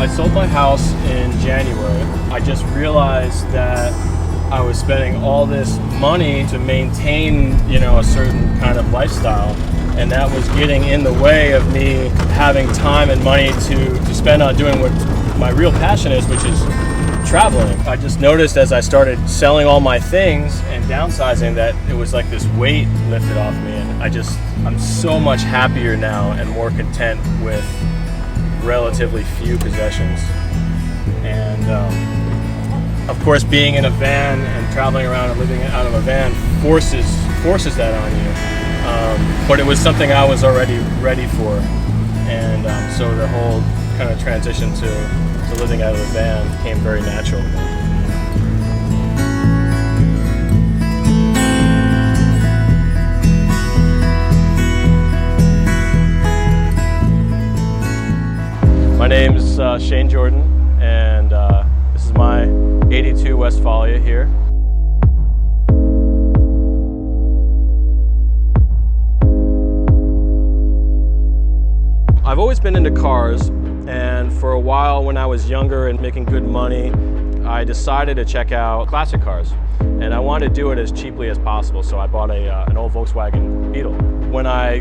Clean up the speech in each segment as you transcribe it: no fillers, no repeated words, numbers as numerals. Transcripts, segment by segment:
I sold my house in January. I just realized that I was spending all this money to maintain, a certain kind of lifestyle, and that was getting in the way of me having time and money to spend on doing what my real passion is, which is traveling. I just noticed as I started selling all my things and downsizing that it was like this weight lifted off me, and I'm so much happier now and more content with relatively few possessions. And of course, being in a van and traveling around and living out of a van forces that on you. But it was something I was already ready for, and so the whole kind of transition to living out of a van came very natural. My name's Shane Jordan, and this is my 82 Westfalia here. I've always been into cars, and for a while when I was younger and making good money, I decided to check out classic cars. And I wanted to do it as cheaply as possible, so I bought an old Volkswagen Beetle. When I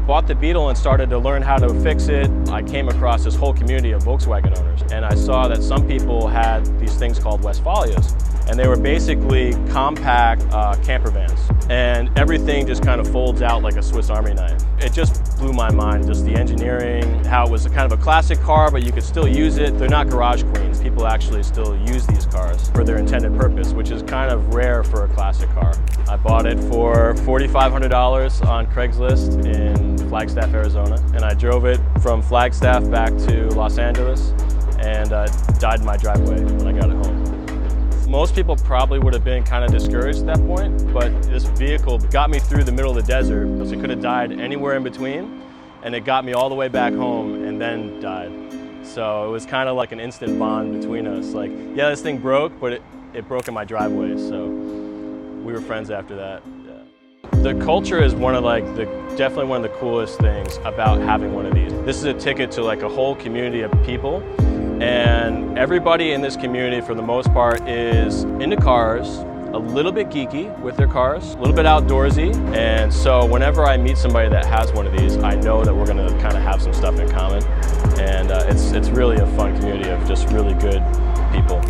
bought the Beetle and started to learn how to fix it, I came across this whole community of Volkswagen owners. And I saw that some people had these things called Westfalias. And they were basically compact camper vans. And everything just kind of folds out like a Swiss Army knife. It just blew my mind, just the engineering, how it was kind of a classic car, but you could still use it. They're not garage queens. People actually still use these cars for their intended purpose, which is kind of rare for a classic car. I bought it for $4,500 on Craigslist in Flagstaff, Arizona. And I drove it from Flagstaff back to Los Angeles and died in my driveway when I got it home. Most people probably would have been kind of discouraged at that point, but this vehicle got me through the middle of the desert, because it could have died anywhere in between, and it got me all the way back home and then died. So it was kind of like an instant bond between us. Like, yeah, this thing broke, but it broke in my driveway, so we were friends after that. Yeah. The culture is definitely one of the coolest things about having one of these. This is a ticket to like a whole community of people. And everybody in this community, for the most part, is into cars, a little bit geeky with their cars, a little bit outdoorsy. And so whenever I meet somebody that has one of these, I know that we're going to kind of have some stuff in common. And it's really a fun community of just really good people.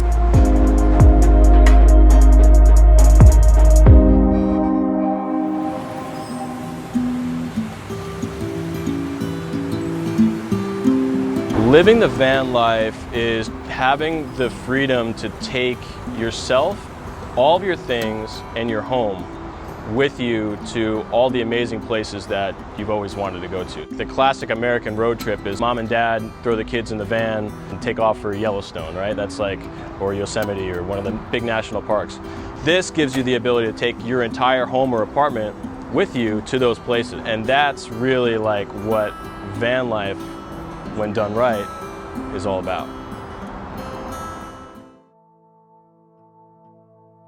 Living the van life is having the freedom to take yourself, all of your things, and your home with you to all the amazing places that you've always wanted to go to. The classic American road trip is mom and dad throw the kids in the van and take off for Yellowstone, right? That's like, or Yosemite, or one of the big national parks. This gives you the ability to take your entire home or apartment with you to those places. And that's really like what van life, when done right, is all about.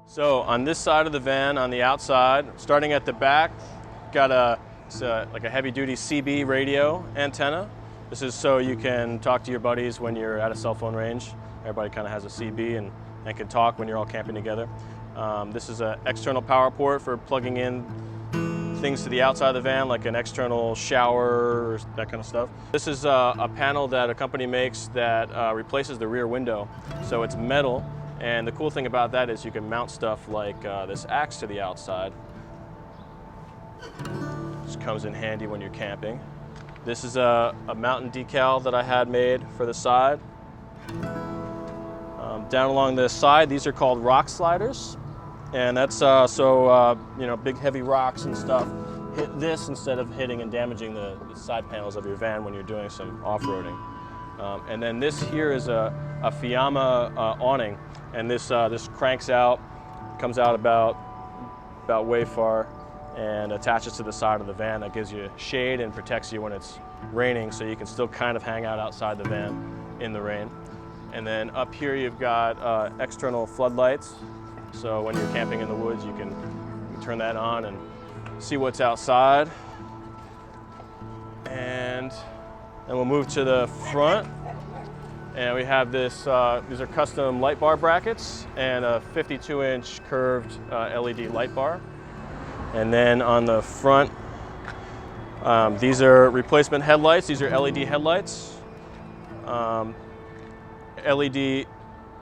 So on this side of the van, on the outside, starting at the back, got like a heavy-duty CB radio antenna. This is so you can talk to your buddies when you're at a cell phone range. Everybody kind of has a CB and can talk when you're all camping together. This is an external power port for plugging in things to the outside of the van, like an external shower, or that kind of stuff. This is a panel that a company makes that replaces the rear window. So it's metal, and the cool thing about that is you can mount stuff like this axe to the outside. Just comes in handy when you're camping. This is a mountain decal that I had made for the side. Down along the side, these are called rock sliders. And that's big heavy rocks and stuff hit this instead of hitting and damaging the side panels of your van when you're doing some off-roading. And then this here is a Fiamma awning, and this cranks out, comes out about way far, and attaches to the side of the van. That gives you shade and protects you when it's raining, so you can still kind of hang out outside the van in the rain. And then up here you've got external floodlights. So when you're camping in the woods, you can turn that on and see what's outside. And then we'll move to the front. And we have this, these are custom light bar brackets and a 52-inch curved LED light bar. And then on the front, these are replacement headlights. These are LED headlights, LED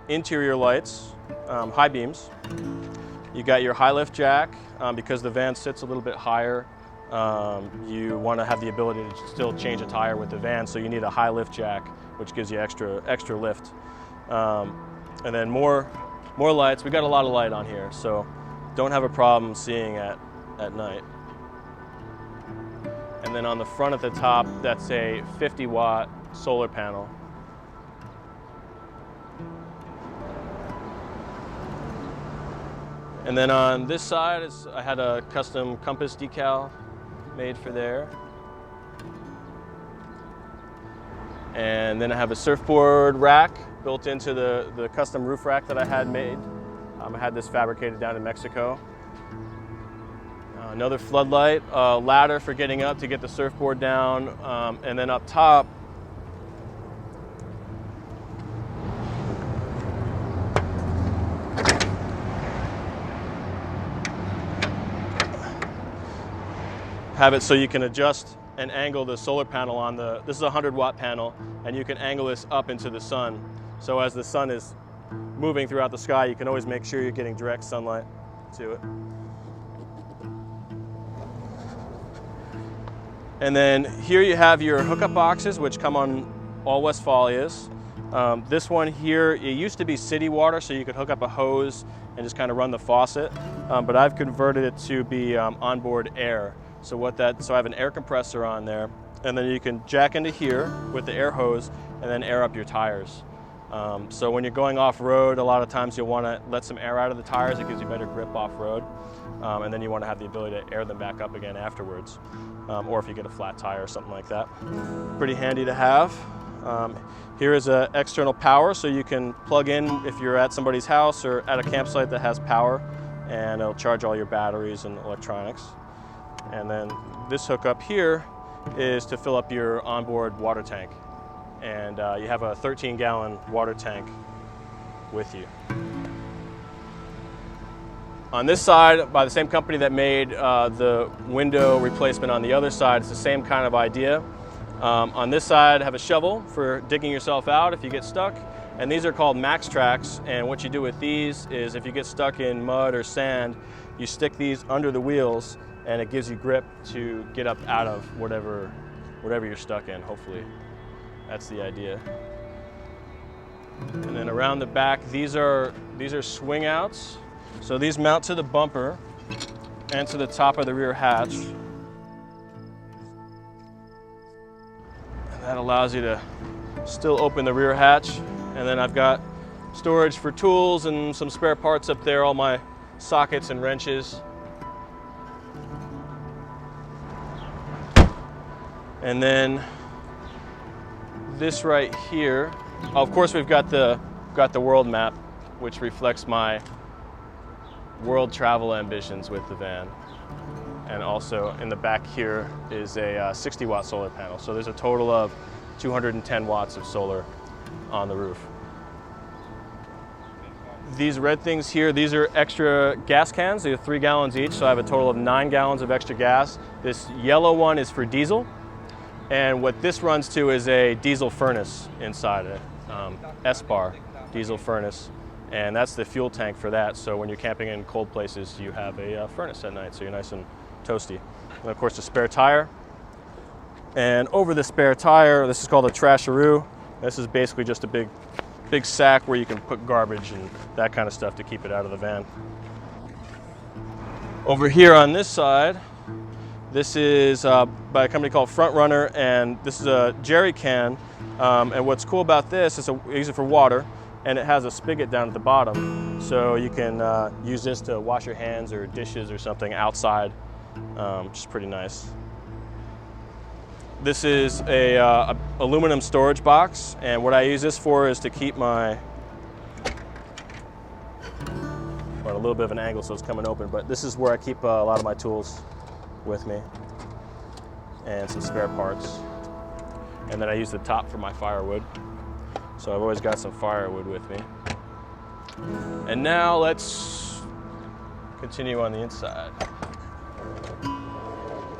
interior lights, high beams. You got your high lift jack. Because the van sits a little bit higher, you want to have the ability to still change a tire with the van, so you need a high lift jack, which gives you extra lift. And then more lights. We got a lot of light on here, so don't have a problem seeing at night. And then on the front at the top, that's a 50-watt solar panel. And then on this side, I had a custom compass decal made for there. And then I have a surfboard rack built into the custom roof rack that I had made. I had this fabricated down in Mexico. Another floodlight, ladder for getting up to get the surfboard down, and then up top, have it so you can adjust and angle the solar panel on this is a 100-watt panel, and you can angle this up into the sun. So as the sun is moving throughout the sky, you can always make sure you're getting direct sunlight to it. And then here you have your hookup boxes, which come on all Westfalias. This one here, it used to be city water, so you could hook up a hose and just kind of run the faucet, but I've converted it to be onboard air. So I have an air compressor on there, and then you can jack into here with the air hose and then air up your tires. So when you're going off-road, a lot of times you'll want to let some air out of the tires. It gives you better grip off-road, and then you want to have the ability to air them back up again afterwards, or if you get a flat tire or something like that. Pretty handy to have. Here is an external power, so you can plug in if you're at somebody's house or at a campsite that has power, and it'll charge all your batteries and electronics. And then this hookup here is to fill up your onboard water tank. And you have a 13-gallon water tank with you. On this side, by the same company that made the window replacement on the other side, it's the same kind of idea. On this side, I have a shovel for digging yourself out if you get stuck. And these are called max tracks. And what you do with these is if you get stuck in mud or sand, you stick these under the wheels, and it gives you grip to get up out of whatever you're stuck in, hopefully. That's the idea. And then around the back, these are swing outs. So these mount to the bumper and to the top of the rear hatch. And that allows you to still open the rear hatch. And then I've got storage for tools and some spare parts up there, all my sockets and wrenches. And then this right here, of course we've got the world map, which reflects my world travel ambitions with the van. And also in the back here is a 60-watt solar panel. So there's a total of 210 watts of solar on the roof. These red things here, these are extra gas cans. They are 3 gallons each, so I have a total of 9 gallons of extra gas. This yellow one is for diesel. And what this runs to is a diesel furnace inside it, S-bar diesel furnace. And that's the fuel tank for that. So when you're camping in cold places, you have a furnace at night, so you're nice and toasty. And of course, the spare tire. And over the spare tire, this is called a trasharoo. This is basically just a big sack where you can put garbage and that kind of stuff to keep it out of the van. Over here on this side, this is by a company called Front Runner, and this is a Jerrican. And what's cool about this is I use it for water, and it has a spigot down at the bottom, so you can use this to wash your hands or dishes or something outside, which is pretty nice. This is a aluminum storage box, and what I use this for is to keep my, well, a little bit of an angle so it's coming open, but this is where I keep a lot of my tools with me and some spare parts. And then I use the top for my firewood. So I've always got some firewood with me. And now let's continue on the inside.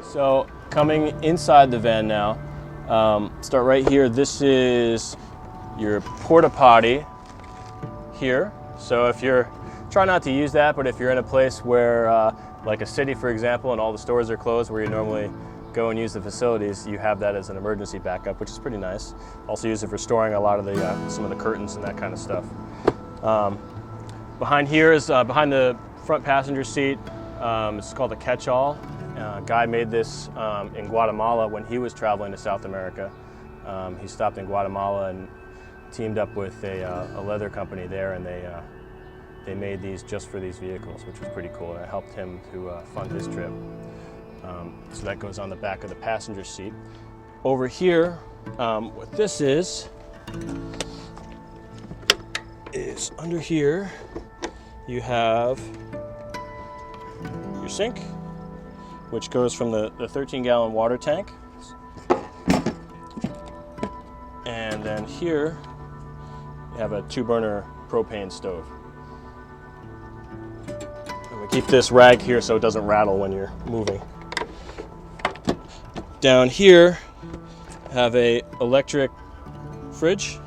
So coming inside the van now, start right here. This is your porta potty here. So if you're, try not to use that, but if you're in a place where, like a city for example, and all the stores are closed where you normally go and use the facilities, you have that as an emergency backup, which is pretty nice. Also use it for storing a lot of the, some of the curtains and that kind of stuff. Behind here is, behind the front passenger seat, it's called a catch-all. A guy made this in Guatemala when he was traveling to South America. He stopped in Guatemala and teamed up with a leather company there, and they made these just for these vehicles, which was pretty cool, and it helped him to fund his trip. So that goes on the back of the passenger seat. Over here, what this is under here, you have your sink, which goes from the 13-gallon water tank. And then here, you have a 2-burner propane stove. And we keep this rag here so it doesn't rattle when you're moving. Down here, have a electric fridge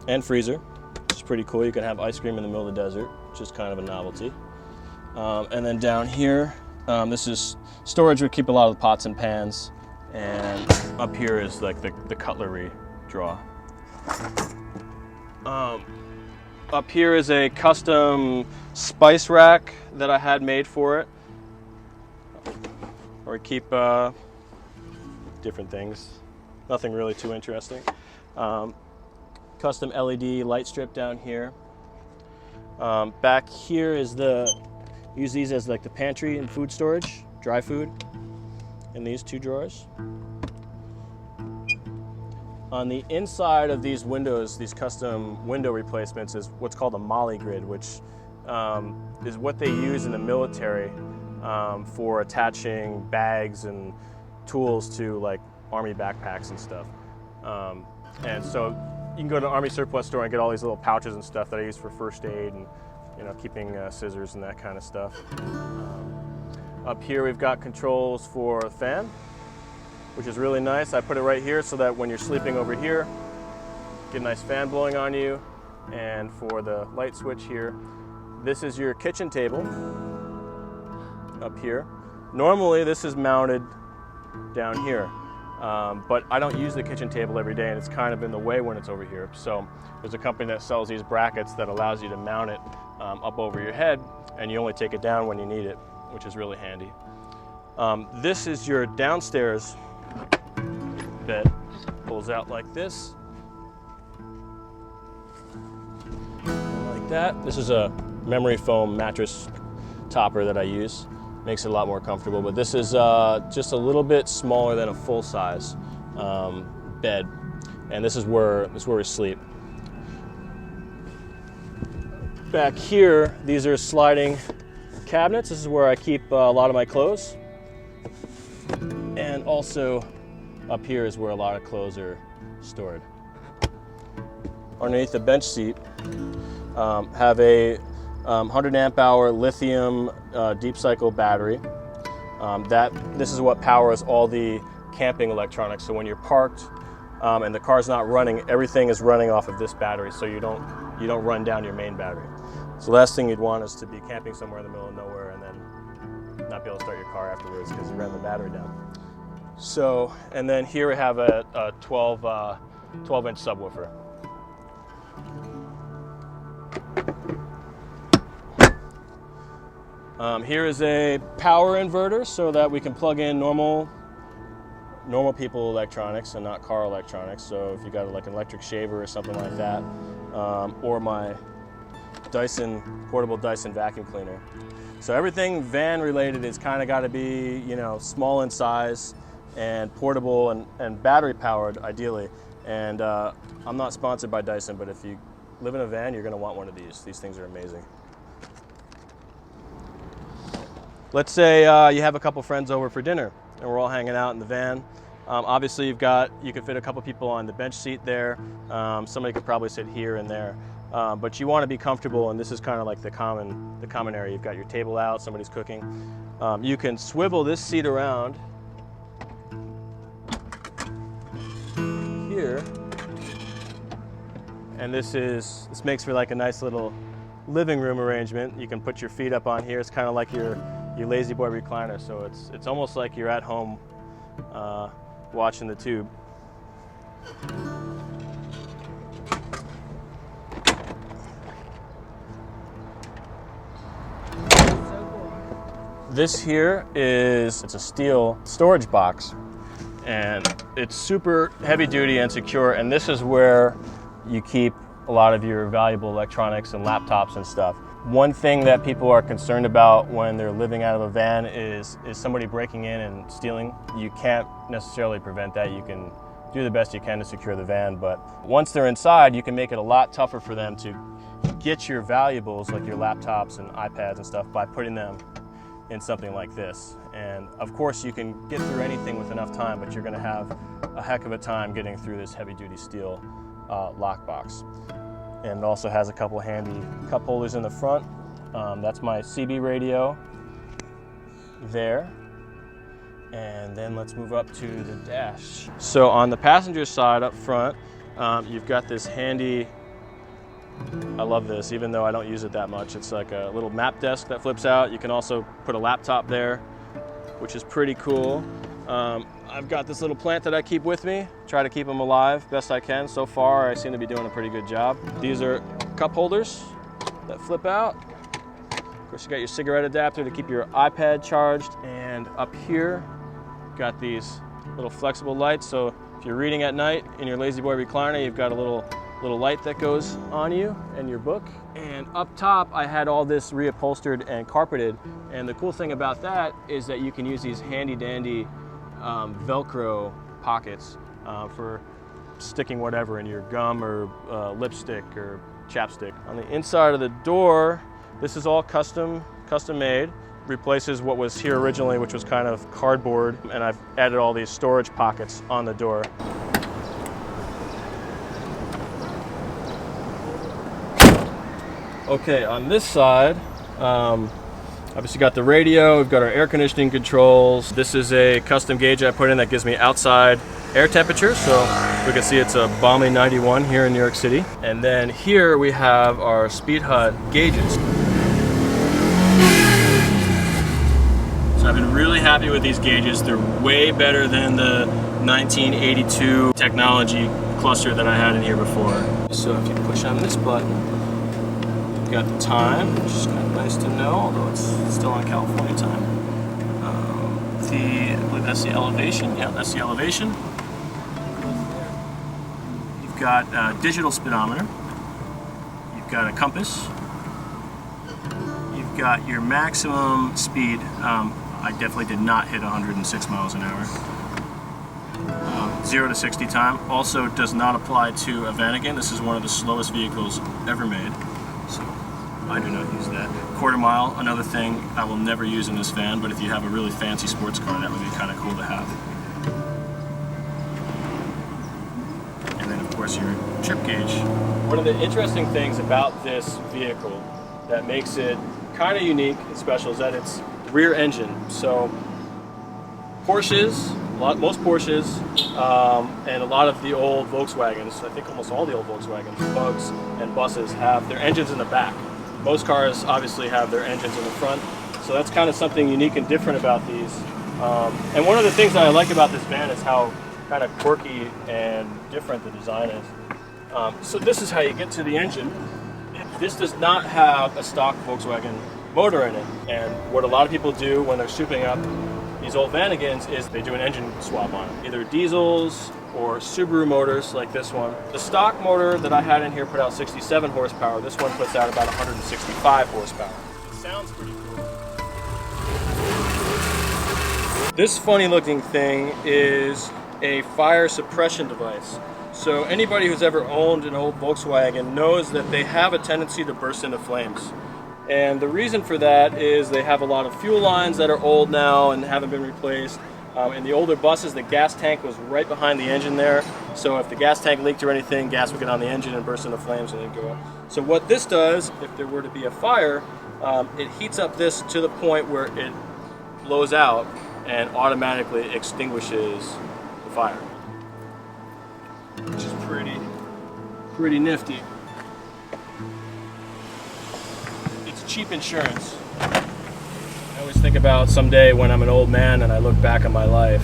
and freezer, which is pretty cool. You can have ice cream in the middle of the desert, which is kind of a novelty. And then down here, this is storage. We keep a lot of the pots and pans. And up here is like the cutlery drawer. Up here is a custom spice rack that I had made for it. Or keep different things. Nothing really too interesting. Custom LED light strip down here. Back here is use these as like the pantry and food storage, dry food, in these 2 drawers. On the inside of these windows, these custom window replacements, is what's called a molly grid, which is what they use in the military for attaching bags and tools to like army backpacks and stuff. And so you can go to an army surplus store and get all these little pouches and stuff that I use for first aid and, you know, keeping scissors and that kind of stuff. Up here we've got controls for the fan, which is really nice. I put it right here so that when you're sleeping over here, get a nice fan blowing on you. And for the light switch here, this is your kitchen table up here. Normally this is mounted down here, but I don't use the kitchen table every day and it's kind of in the way when it's over here. So there's a company that sells these brackets that allows you to mount it up over your head, and you only take it down when you need it, which is really handy. This is your downstairs bed. Pulls out like this. Like that. This is a memory foam mattress topper that I use. Makes it a lot more comfortable, but this is just a little bit smaller than a full-size bed, and this is where we sleep. Back here, these are sliding cabinets. This is where I keep a lot of my clothes, and also up here is where a lot of clothes are stored. Underneath the bench seat, have a 100 amp hour lithium deep cycle battery. This is what powers all the camping electronics. So when you're parked and the car's not running, everything is running off of this battery, so you don't run down your main battery. So the last thing you'd want is to be camping somewhere in the middle of nowhere and then not be able to start your car afterwards because you ran the battery down. So, and then here we have a 12-inch subwoofer. Here is a power inverter so that we can plug in normal people electronics and not car electronics. So if you got like an electric shaver or something like that, or my portable Dyson vacuum cleaner. So everything van related is kind of got to be, you know, small in size and portable and battery powered ideally. And I'm not sponsored by Dyson, but if you live in a van, you're going to want one of these. These things are amazing. Let's say you have a couple friends over for dinner and we're all hanging out in the van. Obviously you can fit a couple people on the bench seat there. Somebody could probably sit here and there. But you want to be comfortable, and this is kind of like the common area. You've got your table out, somebody's cooking. You can swivel this seat around here, and this makes for like a nice little living room arrangement. You can put your feet up on here. It's kind of like your lazy boy recliner, so it's almost like you're at home watching the tube. This here it's a steel storage box, and it's super heavy duty and secure, and this is where you keep a lot of your valuable electronics and laptops and stuff. One thing that people are concerned about when they're living out of a van is somebody breaking in and stealing. You can't necessarily prevent that. You can do the best you can to secure the van, but once they're inside, you can make it a lot tougher for them to get your valuables, like your laptops and iPads and stuff, by putting them in something like this. And of course you can get through anything with enough time, but you're going to have a heck of a time getting through this heavy-duty steel lockbox. And it also has a couple handy cup holders in the front. That's my CB radio there. And then let's move up to the dash. So on the passenger side up front, you've got this handy, I love this, even though I don't use it that much. It's like a little map desk that flips out. You can also put a laptop there, which is pretty cool. I've got this little plant that I keep with me, try to keep them alive best I can. So far, I seem to be doing a pretty good job. These are cup holders that flip out. Of course, you got your cigarette adapter to keep your iPad charged. And up here, got these little flexible lights. So if you're reading at night in your lazy boy recliner, you've got a little light that goes on you and your book. And up top, I had all this reupholstered and carpeted. And the cool thing about that is that you can use these handy dandy Velcro pockets for sticking whatever in your gum or lipstick or chapstick. On the inside of the door, this is all custom made. Replaces what was here originally, which was kind of cardboard, and I've added all these storage pockets on the door. Okay, on this side, obviously got the radio, we've got our air conditioning controls. This is a custom gauge I put in that gives me outside air temperature, so we can see it's a balmy 91 here in New York City. And then here we have our Speedhut gauges. So I've been really happy with these gauges. They're way better than the 1982 technology cluster that I had in here before. So if you push on this button, you've got the time, which is kind of nice to know, although it's still on California time. I believe that's the elevation. Yeah, that's the elevation. You've got a digital speedometer. You've got a compass. You've got your maximum speed. I definitely did not hit 106 miles an hour. 0 to 60 time. Also does not apply to a Vanagon. This is one of the slowest vehicles ever made, so I do not use that. Quarter mile, another thing I will never use in this van, but if you have a really fancy sports car, that would be kind of cool to have. And then of course your trip gauge. One of the interesting things about this vehicle that makes it kind of unique and special is that it's rear engine. So Porsches, most Porsches, and a lot of the old Volkswagens, I think almost all the old Volkswagens, Bugs and buses have their engines in the back. Most cars obviously have their engines in the front, so that's kind of something unique and different about these. And one of the things that I like about this van is how kind of quirky and different the design is. So this is how you get to the engine. This does not have a stock Volkswagen motor in it, and what a lot of people do when they're souping up these old Vanagons is they do an engine swap on them, either diesels or Subaru motors like this one. The stock motor that I had in here put out 67 horsepower. This one puts out about 165 horsepower. It sounds pretty cool. This funny looking thing is a fire suppression device. So anybody who's ever owned an old Volkswagen knows that they have a tendency to burst into flames. And the reason for that is they have a lot of fuel lines that are old now and haven't been replaced. In the older buses, the gas tank was right behind the engine there. So if the gas tank leaked or anything, gas would get on the engine and burst into flames and then go up. So what this does, if there were to be a fire, it heats up this to the point where it blows out and automatically extinguishes the fire, which is pretty nifty. It's cheap insurance. I always think about someday when I'm an old man and I look back on my life,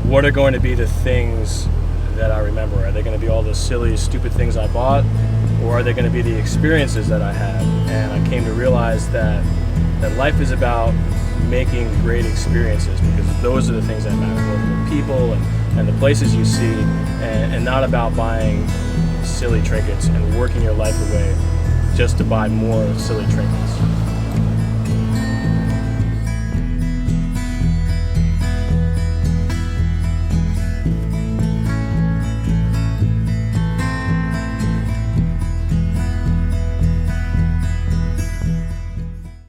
what are going to be the things that I remember? Are they going to be all the silly, stupid things I bought? Or are they going to be the experiences that I had? And I came to realize that life is about making great experiences, because those are the things that matter, both the people and the places you see, and not about buying silly trinkets and working your life away just to buy more silly trinkets.